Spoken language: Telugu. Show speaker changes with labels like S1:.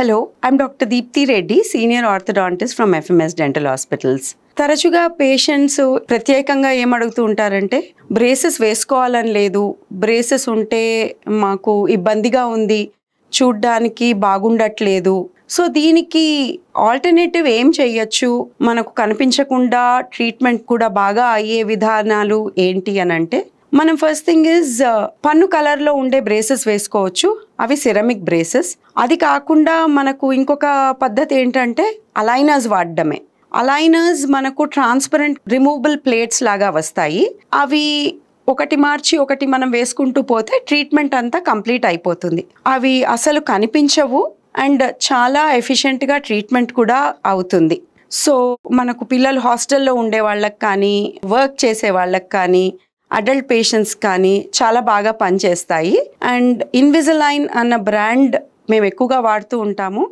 S1: Hello, I'm doctor Deepti Reddy, senior orthodontist from FMS dental hospitals. తరచుగా పేషెంట్స్ ప్రత్యేకంగా ఏమడుగుతూ ఉంటారంటే, బ్రేసెస్ వేసుకోవాలని లేదు, బ్రేసెస్ ఉంటే మాకు ఇబ్బందిగా ఉంది, చూడ్డానికి బాగుండట్లేదు. సో దీనికి ఆల్టర్నేటివ్ ఏం చేయొచ్చు, మనకు కనిపించకుండా ట్రీట్మెంట్ కూడా బాగా అయ్యే విధానాలు ఏంటి అని అంటే, మనం ఫస్ట్ థింగ్ ఇస్ పన్ను కలర్లో ఉండే బ్రేసెస్ వేసుకోవచ్చు. అవి సిరమిక్ బ్రేసెస్. అది కాకుండా మనకు ఇంకొక పద్ధతి ఏంటంటే అలైనర్స్ వాడడమే. అలైనర్స్ మనకు ట్రాన్స్పరెంట్ రిమూవబుల్ ప్లేట్స్ లాగా వస్తాయి. అవి ఒకటి మార్చి ఒకటి మనం వేసుకుంటూ పోతే ట్రీట్మెంట్ అంతా కంప్లీట్ అయిపోతుంది. అవి అసలు కనిపించవు అండ్ చాలా ఎఫిషియెంట్గా ట్రీట్మెంట్ కూడా అవుతుంది. సో మనకు పిల్లలు హాస్టల్లో ఉండే వాళ్ళకి కానీ, వర్క్ చేసే వాళ్ళకి కానీ, అడల్ట్ పేషెంట్స్ కానీ చాలా బాగా పనిచేస్తాయి. అండ్ ఇన్విజిలైన్ అన్న బ్రాండ్ మేము ఎక్కువగా వాడుతూ ఉంటాము.